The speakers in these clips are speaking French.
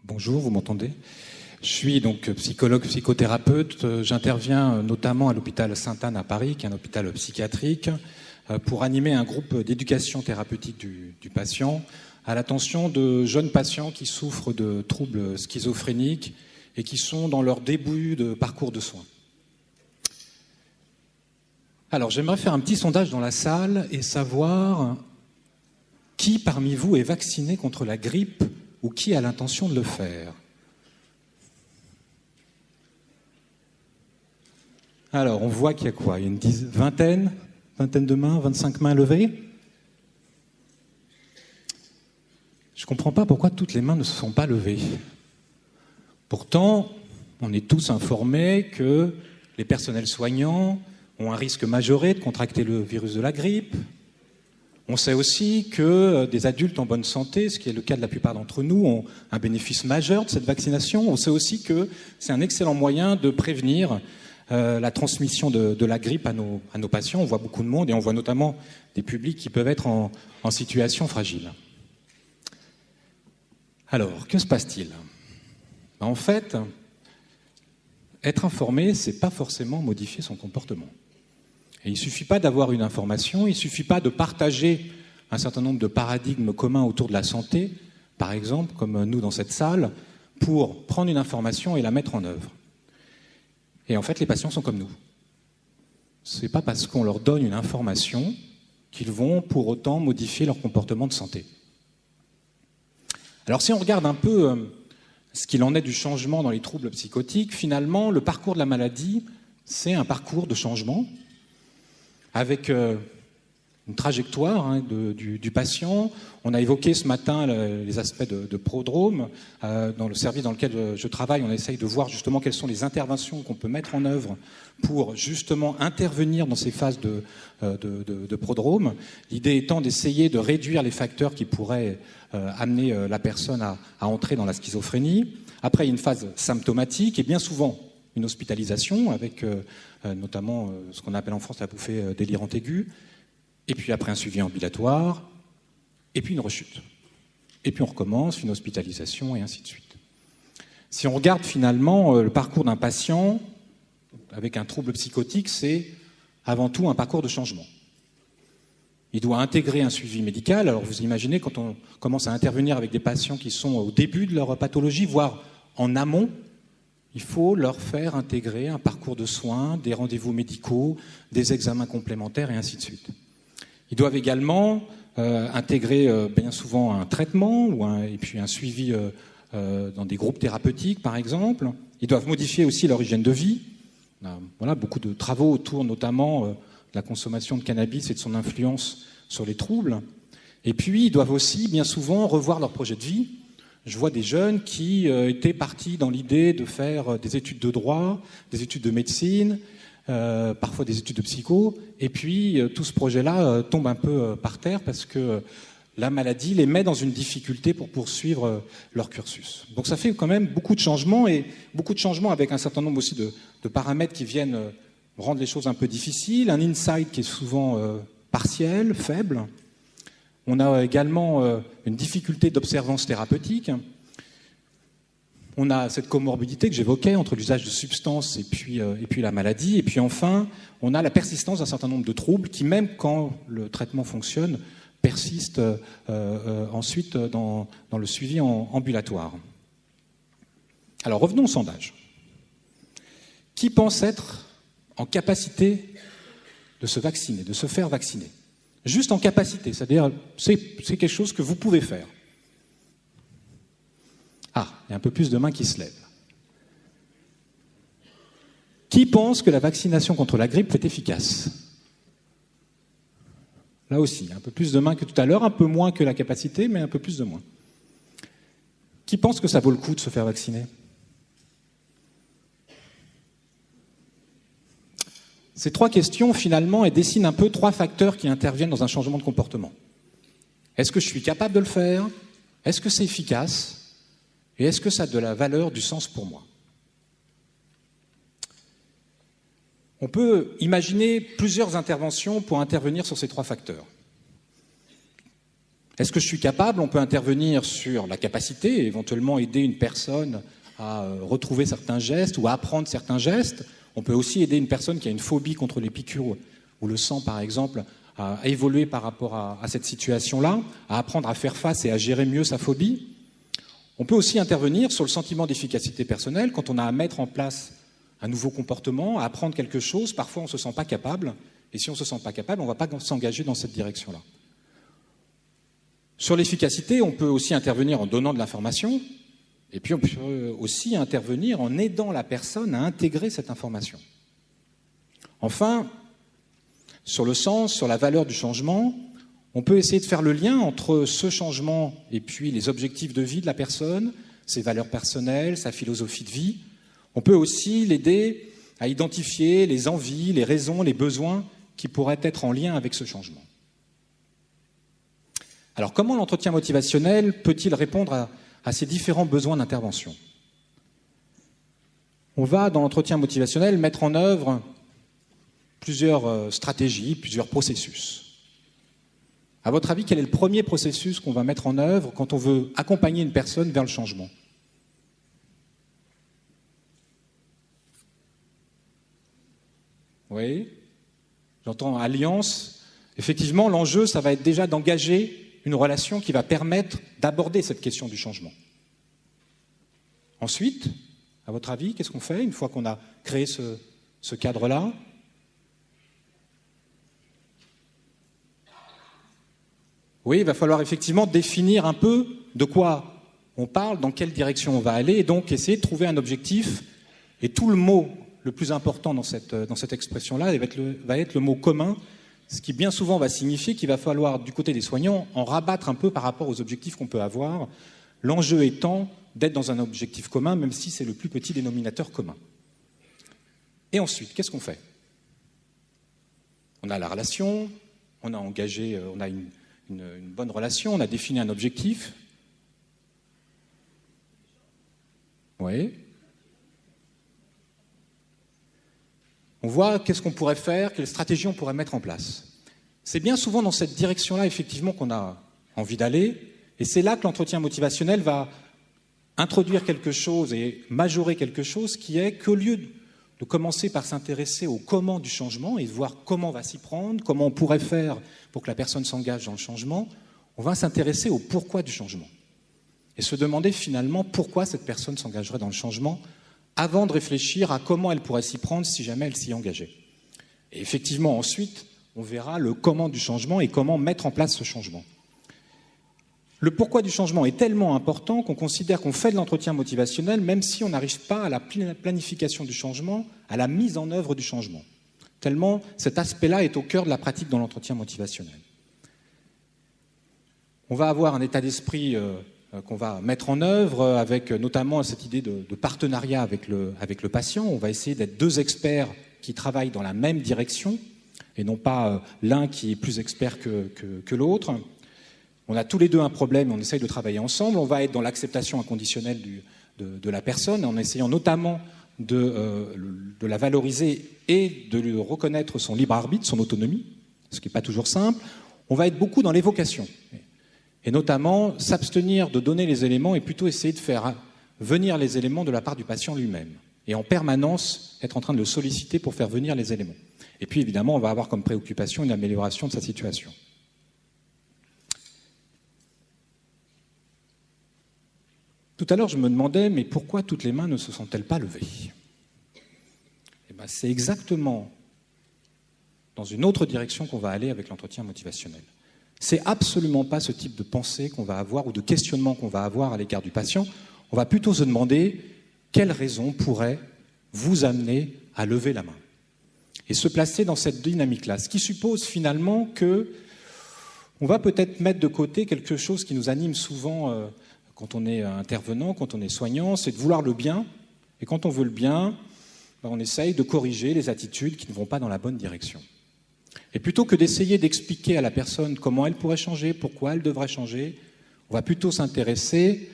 Bonjour, vous m'entendez? Je suis donc psychologue, psychothérapeute. J'interviens notamment à l'hôpital Sainte-Anne à Paris, qui est un hôpital psychiatrique, pour animer un groupe d'éducation thérapeutique du patient à l'attention de jeunes patients qui souffrent de troubles schizophréniques et qui sont dans leur début de parcours de soins. Alors, j'aimerais faire un petit sondage dans la salle et savoir qui parmi vous est vacciné contre la grippe ou qui a l'intention de le faire. Alors, on voit qu'il y a quoi? Il y a une vingtaine de mains, 25 mains levées. Je ne comprends pas pourquoi toutes les mains ne se sont pas levées. Pourtant, on est tous informés que les personnels soignants ont un risque majoré de contracter le virus de la grippe. On sait aussi que des adultes en bonne santé, ce qui est le cas de la plupart d'entre nous, ont un bénéfice majeur de cette vaccination. On sait aussi que c'est un excellent moyen de prévenir la transmission de la grippe à nos patients. On voit beaucoup de monde et on voit notamment des publics qui peuvent être en situation fragile. Alors, que se passe-t-il? En fait, être informé, c'est pas forcément modifier son comportement. Et il ne suffit pas d'avoir une information, il ne suffit pas de partager un certain nombre de paradigmes communs autour de la santé, par exemple, comme nous dans cette salle, pour prendre une information et la mettre en œuvre. Et en fait, les patients sont comme nous. Ce n'est pas parce qu'on leur donne une information qu'ils vont pour autant modifier leur comportement de santé. Alors si on regarde un peu ce qu'il en est du changement dans les troubles psychotiques, finalement, le parcours de la maladie, c'est un parcours de changement, avec une trajectoire du patient. On a évoqué ce matin les aspects de prodrome. Dans le service dans lequel je travaille, on essaye de voir justement quelles sont les interventions qu'on peut mettre en œuvre pour justement intervenir dans ces phases de prodrome. L'idée étant d'essayer de réduire les facteurs qui pourraient amener la personne à entrer dans la schizophrénie. Après, il y a une phase symptomatique et bien souvent une hospitalisation avec notamment ce qu'on appelle en France la bouffée délirante aiguë, et puis après un suivi ambulatoire, et puis une rechute. Et puis on recommence, une hospitalisation, et ainsi de suite. Si on regarde finalement le parcours d'un patient avec un trouble psychotique, c'est avant tout un parcours de changement. Il doit intégrer un suivi médical. Alors vous imaginez, quand on commence à intervenir avec des patients qui sont au début de leur pathologie, voire en amont, il faut leur faire intégrer un parcours de soins, des rendez-vous médicaux, des examens complémentaires et ainsi de suite. Ils doivent également intégrer bien souvent un traitement et puis un suivi dans des groupes thérapeutiques, par exemple. Ils doivent modifier aussi leur hygiène de vie. Voilà, beaucoup de travaux autour notamment de la consommation de cannabis et de son influence sur les troubles. Et puis, ils doivent aussi bien souvent revoir leur projet de vie. Je vois des jeunes qui étaient partis dans l'idée de faire des études de droit, des études de médecine, parfois des études de psycho, et puis tout ce projet-là tombe un peu par terre parce que la maladie les met dans une difficulté pour poursuivre leur cursus. Donc ça fait quand même beaucoup de changements, et beaucoup de changements avec un certain nombre aussi de paramètres qui viennent rendre les choses un peu difficiles, un insight qui est souvent partiel, faible. On a également une difficulté d'observance thérapeutique. On a cette comorbidité que j'évoquais entre l'usage de substances et puis la maladie. Et puis enfin, on a la persistance d'un certain nombre de troubles qui, même quand le traitement fonctionne, persistent ensuite dans le suivi ambulatoire. Alors revenons au sondage. Qui pense être en capacité de se vacciner, de se faire vacciner? Juste en capacité, c'est-à-dire c'est quelque chose que vous pouvez faire. Ah, il y a un peu plus de mains qui se lèvent. Qui pense que la vaccination contre la grippe est efficace? Là aussi, un peu plus de mains que tout à l'heure, un peu moins que la capacité, mais un peu plus de moins. Qui pense que ça vaut le coup de se faire vacciner? Ces trois questions, finalement, elles dessinent un peu trois facteurs qui interviennent dans un changement de comportement. Est-ce que je suis capable de le faire? Est-ce que c'est efficace? Et est-ce que ça a de la valeur, du sens pour moi? On peut imaginer plusieurs interventions pour intervenir sur ces trois facteurs. Est-ce que je suis capable? On peut intervenir sur la capacité, et éventuellement aider une personne à retrouver certains gestes ou à apprendre certains gestes. On peut aussi aider une personne qui a une phobie contre les piqûres ou le sang, par exemple, à évoluer par rapport à cette situation-là, à apprendre à faire face et à gérer mieux sa phobie. On peut aussi intervenir sur le sentiment d'efficacité personnelle quand on a à mettre en place un nouveau comportement, à apprendre quelque chose. Parfois, on ne se sent pas capable. Et si on ne se sent pas capable, on ne va pas s'engager dans cette direction-là. Sur l'efficacité, on peut aussi intervenir en donnant de l'information. Et puis, on peut aussi intervenir en aidant la personne à intégrer cette information. Enfin, sur le sens, sur la valeur du changement, on peut essayer de faire le lien entre ce changement et puis les objectifs de vie de la personne, ses valeurs personnelles, sa philosophie de vie. On peut aussi l'aider à identifier les envies, les raisons, les besoins qui pourraient être en lien avec ce changement. Alors, comment l'entretien motivationnel peut-il répondre à ces différents besoins d'intervention? On va, dans l'entretien motivationnel, mettre en œuvre plusieurs stratégies, plusieurs processus. À votre avis, quel est le premier processus qu'on va mettre en œuvre quand on veut accompagner une personne vers le changement? Oui, j'entends alliance. Effectivement, l'enjeu, ça va être déjà d'engager une relation qui va permettre d'aborder cette question du changement. Ensuite, à votre avis, qu'est-ce qu'on fait une fois qu'on a créé ce cadre-là? Oui, il va falloir effectivement définir un peu de quoi on parle, dans quelle direction on va aller, et donc essayer de trouver un objectif. Et tout le mot le plus important dans cette expression-là va être le mot commun, ce qui bien souvent va signifier qu'il va falloir, du côté des soignants, en rabattre un peu par rapport aux objectifs qu'on peut avoir, l'enjeu étant d'être dans un objectif commun, même si c'est le plus petit dénominateur commun. Et ensuite, qu'est-ce qu'on fait? On a la relation, on a engagé, on a une bonne relation, on a défini un objectif. Oui. On voit qu'est-ce qu'on pourrait faire, quelles stratégies on pourrait mettre en place. C'est bien souvent dans cette direction-là, effectivement, qu'on a envie d'aller, et c'est là que l'entretien motivationnel va introduire quelque chose et majorer quelque chose qui est qu'au lieu de commencer par s'intéresser au comment du changement et de voir comment on va s'y prendre, comment on pourrait faire pour que la personne s'engage dans le changement, on va s'intéresser au pourquoi du changement. Et se demander finalement pourquoi cette personne s'engagerait dans le changement avant de réfléchir à comment elle pourrait s'y prendre si jamais elle s'y engageait. Et effectivement, ensuite, on verra le comment du changement et comment mettre en place ce changement. Le pourquoi du changement est tellement important qu'on considère qu'on fait de l'entretien motivationnel même si on n'arrive pas à la planification du changement, à la mise en œuvre du changement. Tellement cet aspect-là est au cœur de la pratique dans l'entretien motivationnel. On va avoir un état d'esprit qu'on va mettre en œuvre avec notamment cette idée de partenariat avec le patient. On va essayer d'être deux experts qui travaillent dans la même direction et non pas l'un qui est plus expert que l'autre. On a tous les deux un problème et on essaye de travailler ensemble. On va être dans l'acceptation inconditionnelle de la personne en essayant notamment de la valoriser et de lui reconnaître son libre arbitre, son autonomie, ce qui n'est pas toujours simple. On va être beaucoup dans l'évocation. Et notamment, s'abstenir de donner les éléments et plutôt essayer de faire venir les éléments de la part du patient lui-même. Et en permanence, être en train de le solliciter pour faire venir les éléments. Et puis, évidemment, on va avoir comme préoccupation une amélioration de sa situation. Tout à l'heure, je me demandais, mais pourquoi toutes les mains ne se sont-elles pas levées? Eh bien, c'est exactement dans une autre direction qu'on va aller avec l'entretien motivationnel. C'est absolument pas ce type de pensée qu'on va avoir ou de questionnement qu'on va avoir à l'égard du patient. On va plutôt se demander quelles raisons pourraient vous amener à lever la main et se placer dans cette dynamique-là, ce qui suppose finalement que on va peut-être mettre de côté quelque chose qui nous anime souvent quand on est intervenant, quand on est soignant, c'est de vouloir le bien. Et quand on veut le bien, on essaye de corriger les attitudes qui ne vont pas dans la bonne direction. Et plutôt que d'essayer d'expliquer à la personne comment elle pourrait changer, pourquoi elle devrait changer, on va plutôt s'intéresser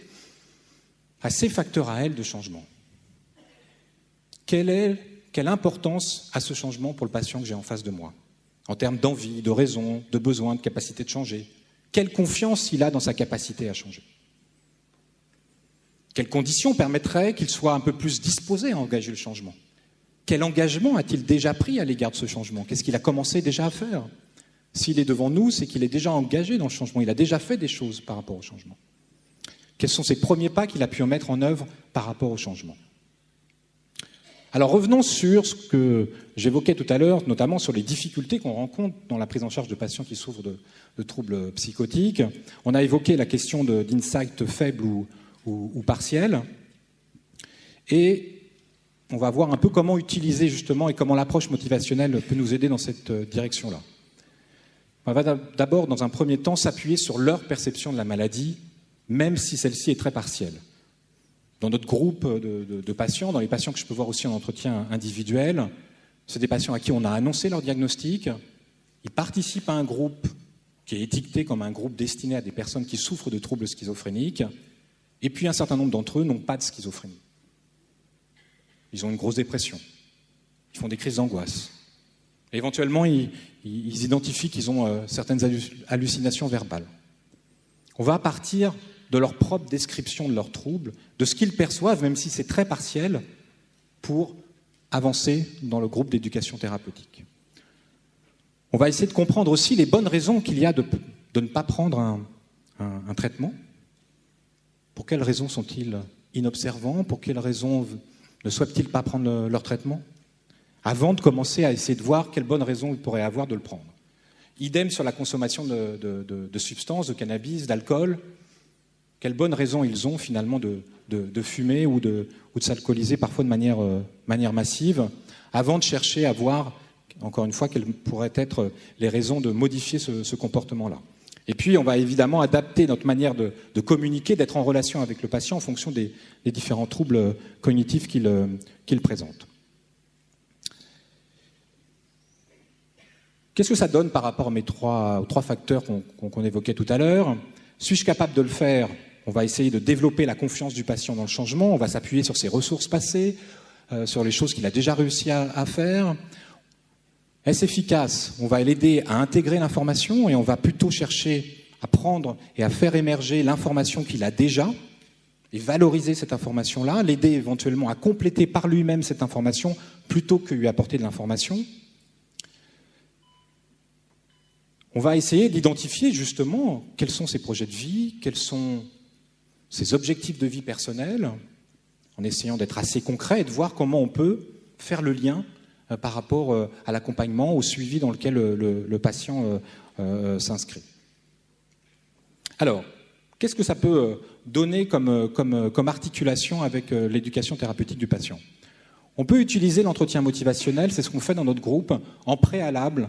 à ces facteurs à elle de changement. Quelle importance a ce changement pour le patient que j'ai en face de moi, en termes d'envie, de raison, de besoin, de capacité de changer? Quelle confiance il a dans sa capacité à changer? Quelles conditions permettraient qu'il soit un peu plus disposé à engager le changement? Quel engagement a-t-il déjà pris à l'égard de ce changement? Qu'est-ce qu'il a commencé déjà à faire? S'il est devant nous, c'est qu'il est déjà engagé dans le changement. Il a déjà fait des choses par rapport au changement. Quels sont ses premiers pas qu'il a pu mettre en œuvre par rapport au changement? Alors revenons sur ce que j'évoquais tout à l'heure, notamment sur les difficultés qu'on rencontre dans la prise en charge de patients qui souffrent de troubles psychotiques. On a évoqué la question d'insight faible ou partiel. Et on va voir un peu comment utiliser justement et comment l'approche motivationnelle peut nous aider dans cette direction-là. On va d'abord, dans un premier temps, s'appuyer sur leur perception de la maladie, même si celle-ci est très partielle. Dans notre groupe de patients, dans les patients que je peux voir aussi en entretien individuel, c'est des patients à qui on a annoncé leur diagnostic. Ils participent à un groupe qui est étiqueté comme un groupe destiné à des personnes qui souffrent de troubles schizophréniques. Et puis un certain nombre d'entre eux n'ont pas de schizophrénie. Ils ont une grosse dépression. Ils font des crises d'angoisse. Et éventuellement, ils identifient qu'ils ont certaines hallucinations verbales. On va partir de leur propre description de leurs troubles, de ce qu'ils perçoivent, même si c'est très partiel, pour avancer dans le groupe d'éducation thérapeutique. On va essayer de comprendre aussi les bonnes raisons qu'il y a de ne pas prendre un traitement. Pour quelles raisons sont-ils inobservants? Pour quelles raisons ne souhaitent-ils pas prendre leur traitement? Avant de commencer à essayer de voir quelles bonnes raisons ils pourraient avoir de le prendre. Idem sur la consommation de substances, de cannabis, d'alcool. Quelles bonnes raisons ils ont finalement de fumer ou de s'alcooliser parfois de manière massive, avant de chercher à voir, encore une fois, quelles pourraient être les raisons de modifier ce comportement-là. Et puis, on va évidemment adapter notre manière de communiquer, d'être en relation avec le patient en fonction des différents troubles cognitifs qu'il présente. Qu'est-ce que ça donne par rapport aux trois facteurs qu'on évoquait tout à l'heure? Suis-je capable de le faire? On va essayer de développer la confiance du patient dans le changement, on va s'appuyer sur ses ressources passées, sur les choses qu'il a déjà réussi à faire. Est-ce efficace? On va l'aider à intégrer l'information et on va plutôt chercher à prendre et à faire émerger l'information qu'il a déjà et valoriser cette information-là, l'aider éventuellement à compléter par lui-même cette information plutôt que lui apporter de l'information. On va essayer d'identifier justement quels sont ses projets de vie, quels sont ses objectifs de vie personnels, en essayant d'être assez concret et de voir comment on peut faire le lien par rapport à l'accompagnement, au suivi dans lequel le patient s'inscrit. Alors, qu'est-ce que ça peut donner comme articulation avec l'éducation thérapeutique du patient? On peut utiliser l'entretien motivationnel, c'est ce qu'on fait dans notre groupe, en préalable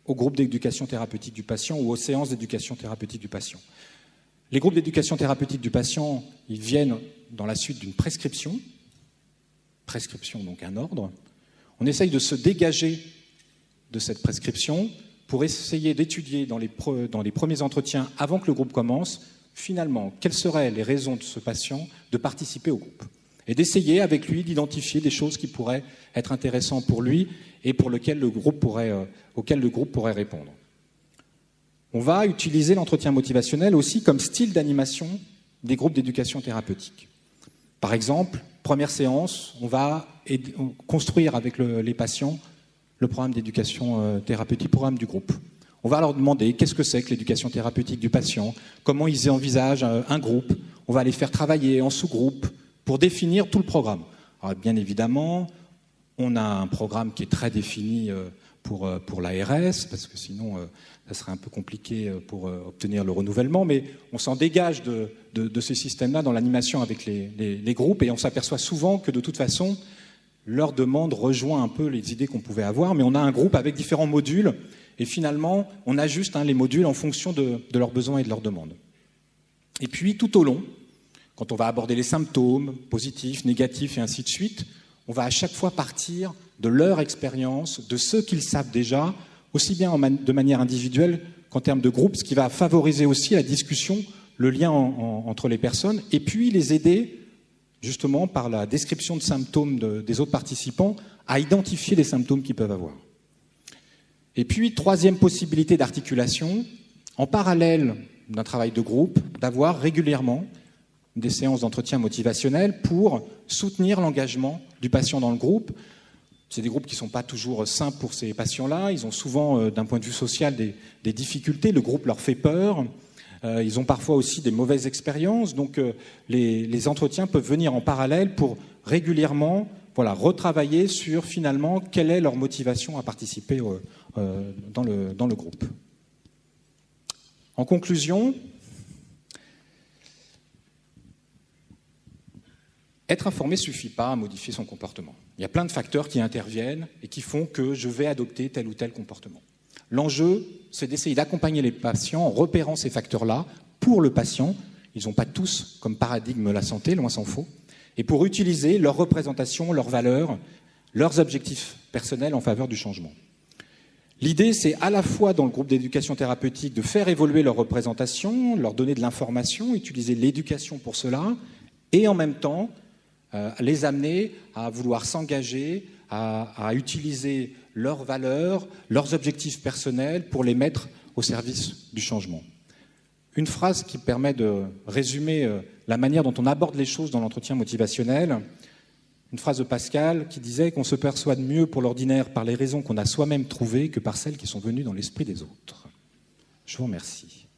au groupe d'éducation thérapeutique du patient ou aux séances d'éducation thérapeutique du patient. Les groupes d'éducation thérapeutique du patient, ils viennent dans la suite d'une prescription, donc un ordre. On essaye de se dégager de cette prescription pour essayer d'étudier dans les premiers entretiens, avant que le groupe commence, finalement, quelles seraient les raisons de ce patient de participer au groupe. Et d'essayer avec lui d'identifier des choses qui pourraient être intéressantes pour lui et auquel le groupe pourrait répondre. On va utiliser l'entretien motivationnel aussi comme style d'animation des groupes d'éducation thérapeutique. Par exemple, première séance, on va construire avec les patients le programme d'éducation thérapeutique, programme du groupe. On va leur demander qu'est-ce que c'est que l'éducation thérapeutique du patient, comment ils envisagent un groupe. On va les faire travailler en sous-groupe pour définir tout le programme. Alors, bien évidemment, on a un programme qui est très défini pour l'ARS, parce que sinon, ça serait un peu compliqué pour obtenir le renouvellement, mais on s'en dégage de ces systèmes-là dans l'animation avec les groupes, et on s'aperçoit souvent que de toute façon, leur demande rejoint un peu les idées qu'on pouvait avoir, mais on a un groupe avec différents modules, et finalement, on ajuste les modules en fonction de leurs besoins et de leurs demandes. Et puis, tout au long, quand on va aborder les symptômes, positifs, négatifs, et ainsi de suite, on va à chaque fois partir de leur expérience, de ce qu'ils savent déjà, aussi bien de manière individuelle qu'en termes de groupe, ce qui va favoriser aussi la discussion, le lien entre les personnes, et puis les aider, justement, par la description de symptômes des autres participants, à identifier les symptômes qu'ils peuvent avoir. Et puis, troisième possibilité d'articulation, en parallèle d'un travail de groupe, d'avoir régulièrement des séances d'entretien motivationnel pour soutenir l'engagement du patient dans le groupe. C'est des groupes qui ne sont pas toujours simples pour ces patients-là. Ils ont souvent, d'un point de vue social, des difficultés. Le groupe leur fait peur. Ils ont parfois aussi des mauvaises expériences. Donc les entretiens peuvent venir en parallèle pour régulièrement retravailler sur finalement quelle est leur motivation à participer dans le groupe. En conclusion, être informé ne suffit pas à modifier son comportement. Il y a plein de facteurs qui interviennent et qui font que je vais adopter tel ou tel comportement. L'enjeu, c'est d'essayer d'accompagner les patients en repérant ces facteurs-là pour le patient. Ils n'ont pas tous comme paradigme la santé, loin s'en faut. Et pour utiliser leurs représentations, leurs valeurs, leurs objectifs personnels en faveur du changement. L'idée, c'est à la fois dans le groupe d'éducation thérapeutique de faire évoluer leurs représentations, leur donner de l'information, utiliser l'éducation pour cela, et en même temps, les amener à vouloir s'engager, à utiliser leurs valeurs, leurs objectifs personnels pour les mettre au service du changement. Une phrase qui permet de résumer la manière dont on aborde les choses dans l'entretien motivationnel, une phrase de Pascal qui disait qu'on se persuade mieux pour l'ordinaire par les raisons qu'on a soi-même trouvées que par celles qui sont venues dans l'esprit des autres. Je vous remercie.